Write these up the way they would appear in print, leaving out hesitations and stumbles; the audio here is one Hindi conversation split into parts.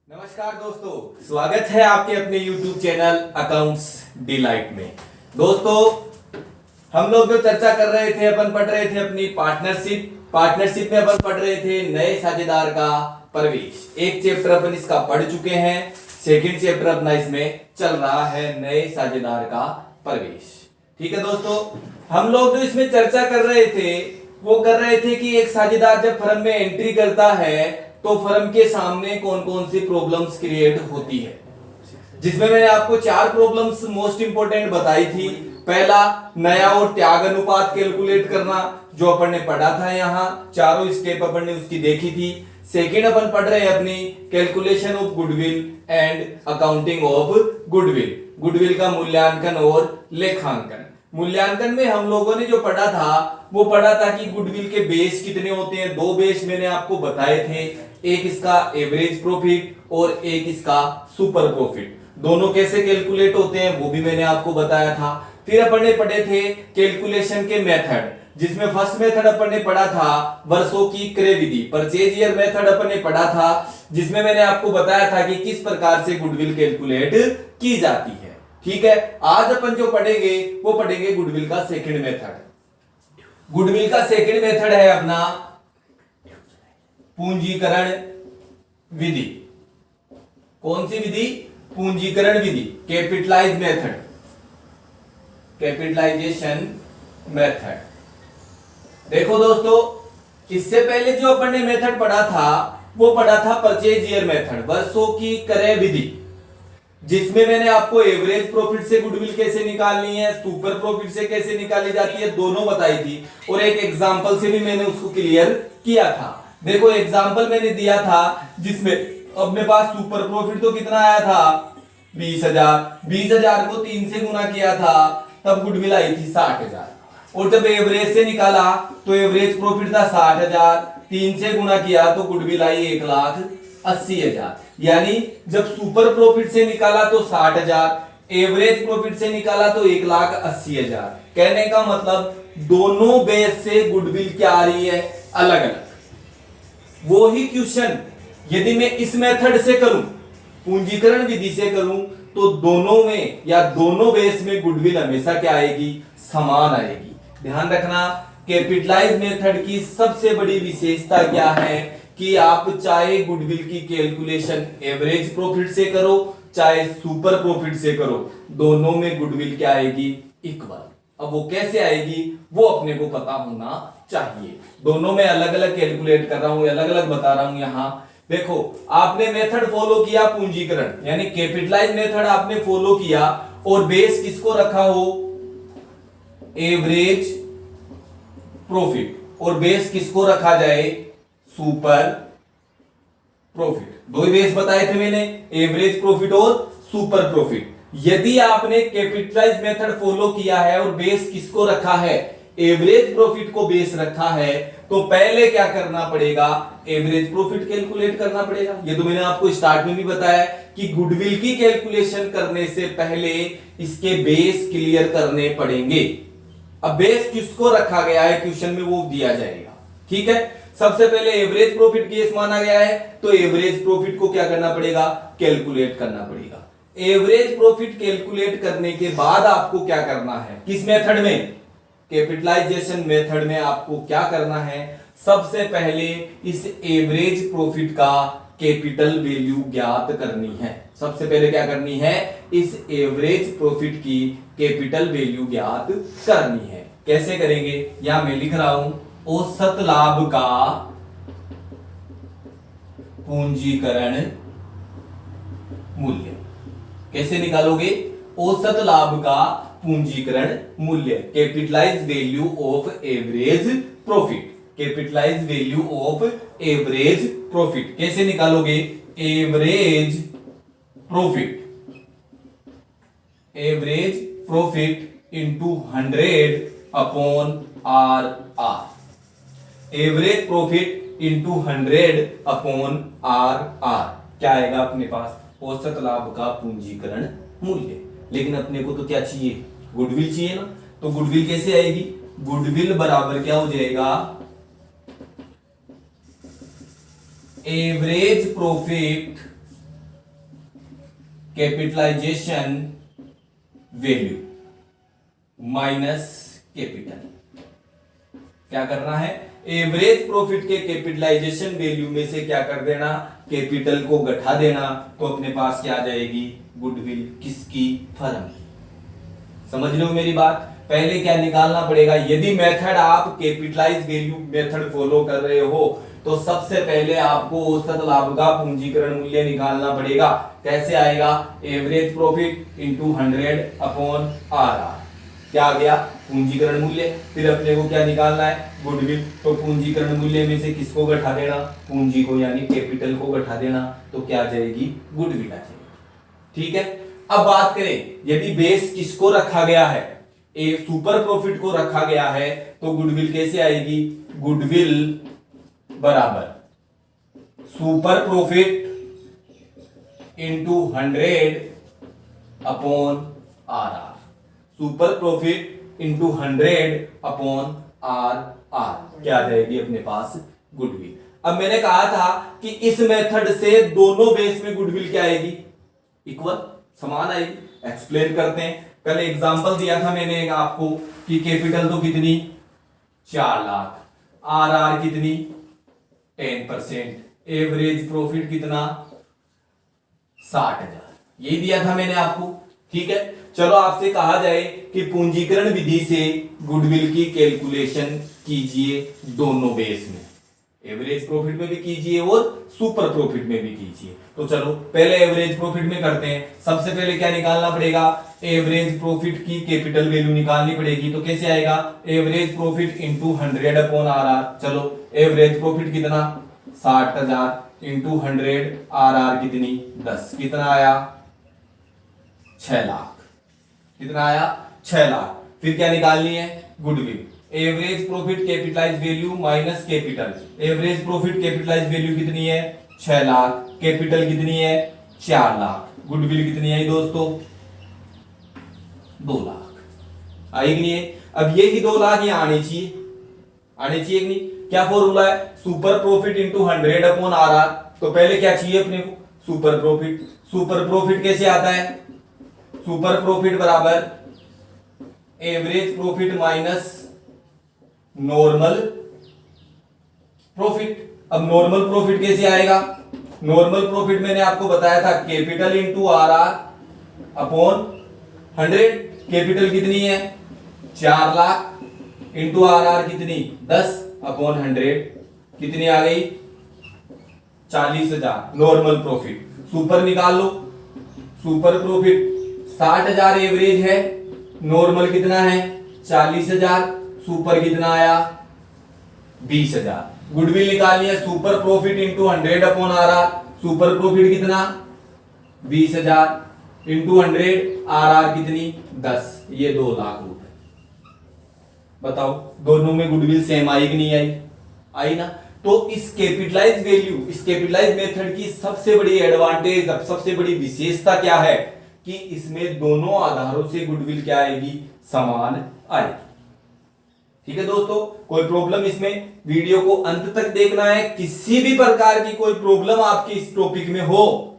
नमस्कार दोस्तों, स्वागत है आपके अपने YouTube चैनल अकाउंट्स डिलाइट में। दोस्तों, हम लोग जो चर्चा कर रहे थे, अपन पढ़ रहे थे अपनी पार्टनरशिप में अपन पढ़ रहे थे नए साझेदार का प्रवेश। एक चैप्टर अपन इसका पढ़ चुके हैं, सेकंड चैप्टर अपना इसमें चल रहा है नए साझेदार का प्रवेश। ठीक है दोस्तों, हम लोग जो इसमें चर्चा कर रहे थे वो कर रहे थे कि एक साझेदार जब फर्म में एंट्री करता है तो फर्म के सामने कौन कौन सी प्रॉब्लम्स क्रिएट होती है, जिसमें मैंने आपको 4 प्रॉब्लम्स मोस्ट इंपोर्टेंट बताई थी। पहला, नया और त्याग अनुपात कैलकुलेट करना, जो अपन ने पढ़ा था, यहाँ चारों स्टेप अपन ने उसकी देखी थी। सेकेंड, अपन पढ़ रहे हैं अपनी calculation of goodwill and accounting of goodwill, goodwill का मूल्यांकन और लेखांकन। मूल्यांकन में हम लोगों ने जो पढ़ा था वो पढ़ा था कि गुडविल के बेस कितने होते हैं। 2 बेस मैंने आपको बताए थे, एक इसका एवरेज प्रॉफिट और एक इसका सुपर प्रॉफिट। दोनों कैसे कैलकुलेट होते हैं वो भी मैंने आपको बताया था। फिर अपन ने पढ़े थे कैलकुलेशन के मेथड, जिसमें फर्स्ट मेथड अपन ने पढ़ा था वर्षों की क्रय विधि, परचेज ईयर मेथड अपन ने पढ़ा था, जिसमें मैंने आपको बताया था कि किस प्रकार से गुडविल कैलकुलेट की जाती है। ठीक है, आज अपन जो पढ़ेंगे वो पढ़ेंगे गुडविल का सेकंड मेथड। गुडविल का सेकंड मेथड है अपना पूंजीकरण विधि। कौन सी विधि? पूंजीकरण विधि, कैपिटलाइज मेथड, कैपिटलाइजेशन मेथड। देखो दोस्तों, इससे पहले जो अपन ने मेथड पढ़ा था वो पढ़ा था परचेज ईयर मेथड, वर्षों की क्रय विधि, जिसमें मैंने आपको एवरेज प्रॉफिट से गुडविल कैसे निकालनी है, सुपर प्रॉफिट से कैसे निकाली जाती है, दोनों बताई थी। और एक एग्जांपल से भी मैंने उसको क्लियर किया था। देखो, एग्जांपल मैंने दिया था जिसमें अपने पास सुपर प्रॉफिट तो कितना आया था 20,000, 20,000 को 3 से गुना किया था, तब गुडविल आई थी 60,000। और जब एवरेज से निकाला तो एवरेज प्रॉफिट था 60,000, 3 से गुना किया तो गुडविल आई 1,80,000। यानी जब सुपर प्रॉफिट से निकाला तो 60,000, एवरेज प्रॉफिट से निकाला तो 1,80,000। कहने का मतलब दोनों बेस से गुडविल क्या आ रही है? अलग अलग। वो ही क्वेश्चन यदि मैं इस मेथड से करूं, पूंजीकरण विधि से करूं, तो दोनों में या दोनों बेस में गुडविल हमेशा क्या आएगी? समान आएगी। ध्यान रखना, कैपिटलाइज मेथड की सबसे बड़ी विशेषता क्या है कि आप चाहे गुडविल की कैलकुलेशन एवरेज प्रॉफिट से करो चाहे सुपर प्रॉफिट से करो, दोनों में गुडविल क्या आएगी? इक्वल। अब वो कैसे आएगी वो अपने को पता होना चाहिए। दोनों में अलग अलग कैलकुलेट कर रहा हूं, अलग अलग बता रहा हूं। यहां देखो, आपने मेथड फॉलो किया पूंजीकरण यानी कैपिटलाइज मेथड आपने फॉलो किया, और बेस किसको रखा हो? Average profit. और बेस किसको रखा जाए? Super profit. 2 बेस बताए थे मैंने, एवरेज प्रॉफिट और सुपर प्रॉफिट। यदि आपने कैपिटलाइज मेथड फॉलो किया है और बेस किसको रखा है? एवरेज प्रॉफिट को बेस रखा है, तो पहले क्या करना पड़ेगा? एवरेज प्रॉफिट कैलकुलेट करना पड़ेगा। ये तो मैंने आपको स्टार्ट में भी बताया कि गुडविल की कैलकुलेशन करने से पहले इसके बेस क्लियर करने पड़ेंगे। अब बेस किसको रखा गया है क्वेश्चन में वो दिया जाएगा। ठीक है, सबसे पहले एवरेज प्रॉफिट बेस माना गया है, तो एवरेज प्रॉफिट को क्या करना पड़ेगा? कैलकुलेट करना पड़ेगा। एवरेज प्रॉफिट कैलकुलेट करने के बाद आपको क्या करना है? किस मेथड में? कैपिटलाइजेशन मेथड में आपको क्या करना है? सबसे पहले इस एवरेज प्रॉफिट का कैपिटल वैल्यू ज्ञात करनी है। सबसे पहले क्या करनी है? इस एवरेज प्रॉफिट की कैपिटल वैल्यू ज्ञात करनी है। कैसे करेंगे? यहां मैं लिख रहा हूं, औसत लाभ का पूंजीकरण मूल्य। कैसे निकालोगे? औसत लाभ का पूंजीकरण मूल्य, capitalise value of average profit, capitalise value of average profit. कैसे निकालोगे? Average profit, average profit into 100 upon R R. Average profit into 100 upon R R क्या आएगा अपने पास? औसत लाभ का पूंजीकरण मूल्य। लेकिन अपने को तो क्या चाहिए? गुडविल चाहिए ना। तो गुडविल कैसे आएगी? गुडविल बराबर क्या हो जाएगा? Average profit capitalisation value minus capital. क्या करना है, एवरेज प्रॉफिट के कैपिटलाइजेशन वैल्यू में से क्या कर देना, कैपिटल को घटा देना, तो अपने पास क्या आ जाएगी, गुडविल किसकी, फर्म की। समझ लो मेरी बात। पहले क्या निकालना पड़ेगा, यदि मेथड आप कैपिटलाइज वैल्यू मेथड फॉलो कर रहे हो तो सबसे पहले आपको औसत लाभ का पूंजीकरण मूल्य निकालना पड़ेगा। कैसे आएगा, average profit into 100 upon R. क्या आ गया, पूंजीकरण मूल्य। फिर अपने को क्या निकालना है, गुडविल। तो पूंजीकरण मूल्य में से किसको घटा देना, पूंजी को यानी कैपिटल को घटा देना, तो क्या आ जाएगी, गुडविल आ जाएगी। ठीक है। अब बात करें, यदि बेस किसको रखा गया है, ए सुपर प्रॉफिट को रखा गया है, तो गुडविल कैसे आएगी, गुडविल बराबर super profit into 100 upon R. Super profit into 100 upon R. क्या आ जाएगी अपने पास, गुडविल। अब मैंने कहा था कि इस मेथड से दोनों बेस में गुडविल क्या आएगी, इक्वल, समान आएगी। एक्सप्लेन करते हैं। कल एग्जांपल दिया था मैंने आपको कि कैपिटल तो कितनी, 4 लाख, आर कितनी, 10%, एवरेज प्रॉफिट कितना, 60,000, यही दिया था मैंने आपको। ठीक है। चलो आपसे कहा जाए कि पूंजीकरण विधि से गुडविल की कैलकुलेशन कीजिए दोनों बेस में, एवरेज प्रॉफिट में भी कीजिए और सुपर प्रॉफिट में भी कीजिए। तो चलो पहले एवरेज प्रॉफिट में करते हैं। सबसे पहले क्या निकालना पड़ेगा, एवरेज प्रॉफिट की कैपिटल वैल्यू निकालनी पड़ेगी। तो कैसे आएगा, average profit into 100 upon R. चलो एवरेज प्रॉफिट कितना, 60,000 इंटू 100, आर कितनी, 10, कितना आया, 6 लाख। कितना आया, 6 लाख। फिर क्या निकालनी है, goodwill. Average profit capitalise value minus capital. Average profit capitalise value कितनी है, 6 लाख। कैपिटल कितनी है, 4 लाख। गुडविल कितनी आई दोस्तों, 2 लाख। आई कि नहीं है। अब ये ही 2 लाख यहाँ आनी चाहिए, आनी चाहिए कि नहीं। क्या फॉर्मूला है, super profit into 100 upon R. तो पहले क्या चाहिए अपने को, सुपर प्रॉफिट। सुपर प्रॉफिट कैसे आता है, सुपर प्रॉफिट बराबर average profit minus normal profit. अब नॉर्मल प्रॉफिट कैसे आएगा, नॉर्मल प्रॉफिट मैंने आपको बताया था capital into R upon 100। Capital कितनी है, 4 लाख इंटू आर कितनी, 10 अपॉन 100, कितनी आ गई, 40,000। नॉर्मल प्रॉफिट, सुपर निकाल लो। सुपर प्रॉफिट 60,000 एवरेज है, नॉर्मल कितना है, 40,000, सुपर कितना आया, 20,000। गुडविल निकालनी है, super profit into 100 upon R. Super profit कितना, 20,000 इंटू 100, आर कितनी, 10, ये 2 लाख रुपए। बताओ दोनों में गुडविल सेम आई कि नहीं आई, आई ना। तो इस कैपिटलाइज वैल्यू, इस कैपिटलाइज मेथड की सबसे बड़ी एडवांटेज, सबसे बड़ी विशेषता क्या है कि इसमें दोनों आधारों से गुडविल क्या आएगी, समान आएगी। ठीक है दोस्तों, कोई प्रॉब्लम इसमें, वीडियो को अंत तक देखना है। किसी भी प्रकार की कोई प्रॉब्लम आपकी इस टॉपिक में हो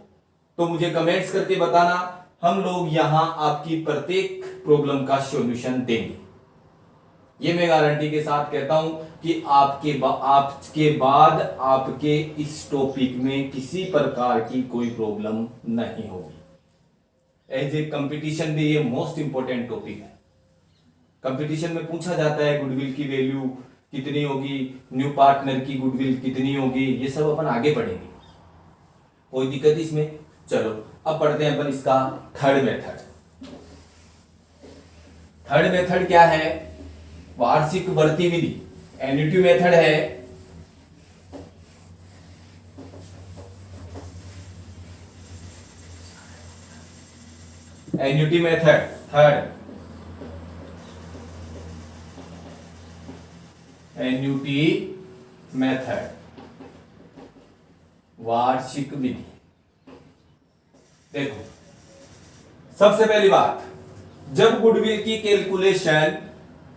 तो मुझे कमेंट्स करके बताना, हम लोग यहां आपकी प्रत्येक प्रॉब्लम का सॉल्यूशन देंगे। ये मैं गारंटी के साथ कहता हूं कि आपके बाद आपके इस टॉपिक में किसी प्रकार की कोई प्रॉब्लम नहीं होगी। एज ए कंपटीशन भी ये मोस्ट इंपॉर्टेंट टॉपिक है। कंपटीशन में पूछा जाता है गुडविल की वैल्यू कितनी होगी, न्यू पार्टनर की गुडविल कितनी होगी, ये सब अपन आगे पढ़ेंगे, कोई दिक्कत इसमें। चलो अब पढ़ते हैं अपन इसका थर्ड मेथड। थर्ड मेथड क्या है, वार्षिक बढ़ती विधि, एन्युटी मेथड है। Annuity method third, annuity method, वार्षिक विधि। देखो सबसे पहली बात, जब गुडविल की कैलकुलेशन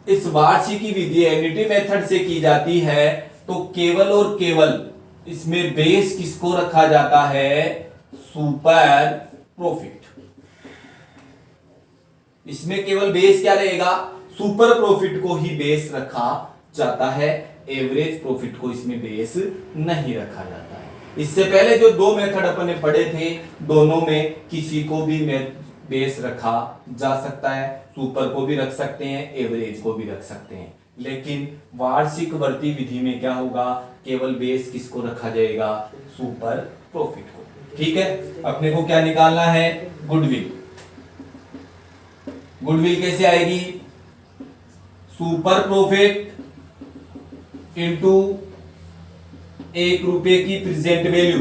इस वार्षिकी विधि एन्युटी मेथड से की जाती है तो केवल और केवल इसमें बेस किसको रखा जाता है, सुपर प्रॉफिट। इसमें केवल बेस क्या रहेगा, सुपर प्रॉफिट को ही बेस रखा जाता है, एवरेज प्रॉफिट को इसमें बेस नहीं रखा जाता है। इससे पहले जो दो मेथड अपन ने पढ़े थे, दोनों में किसी को भी बेस रखा जा सकता है, सुपर को भी रख सकते हैं, एवरेज को भी रख सकते हैं, लेकिन वार्षिक वर्ती विधि में क्या होगा, केवल बेस किसको रखा जाएगा, सुपर प्रॉफिट को। ठीक है, अपने को क्या निकालना है, गुडविल। गुडविल कैसे आएगी, सुपर प्रॉफिट इंटू 1 रुपए की प्रेजेंट वैल्यू,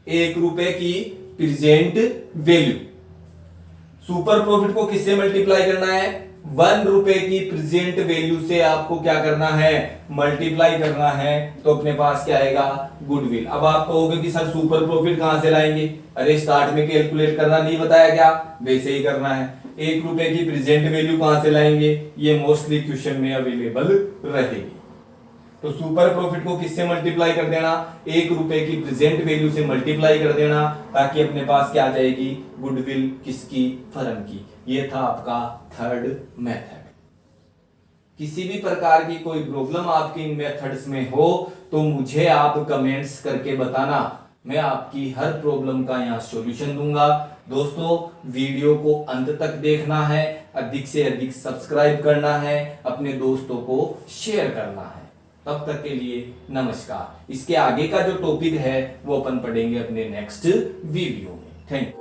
1 रुपए की प्रेजेंट वैल्यू। सुपर प्रॉफिट को किससे मल्टीप्लाई करना है, 1 रुपए की प्रेजेंट वैल्यू से आपको क्या करना है, मल्टीप्लाई करना है, तो अपने पास क्या आएगा, गुडविल। अब आप कहोगे कि सर सुपर प्रॉफिट कहां से लाएंगे, अरे स्टार्ट में कैलकुलेट करना नहीं बताया क्या, वैसे ही करना है। 1 रुपए की प्रेजेंट वैल्यू कहां से लाएंगे, ये मोस्टली क्वेश्चन में अवेलेबल रहेगी। तो सुपर प्रॉफिट को किससे मल्टीप्लाई कर देना, 1 रुपए की प्रेजेंट वैल्यू से मल्टीप्लाई कर देना, ताकि अपने पास क्या आ जाएगी, गुडविल किसकी, फर्म की। ये था आपका थर्ड मेथड। किसी भी प्रकार की कोई प्रॉब्लम आपकी इन मेथड्स में हो तो मुझे आप कमेंट्स करके बताना, मैं आपकी हर प्रॉब्लम का यहाँ सॉल्यूशन दूंगा। दोस्तों वीडियो को अंत तक देखना है, अधिक से अधिक सब्सक्राइब करना है, अपने दोस्तों को शेयर करना है। तब तक के लिए नमस्कार। इसके आगे का जो टॉपिक है वो अपन पढ़ेंगे अपने नेक्स्ट वीडियो में। Thank you.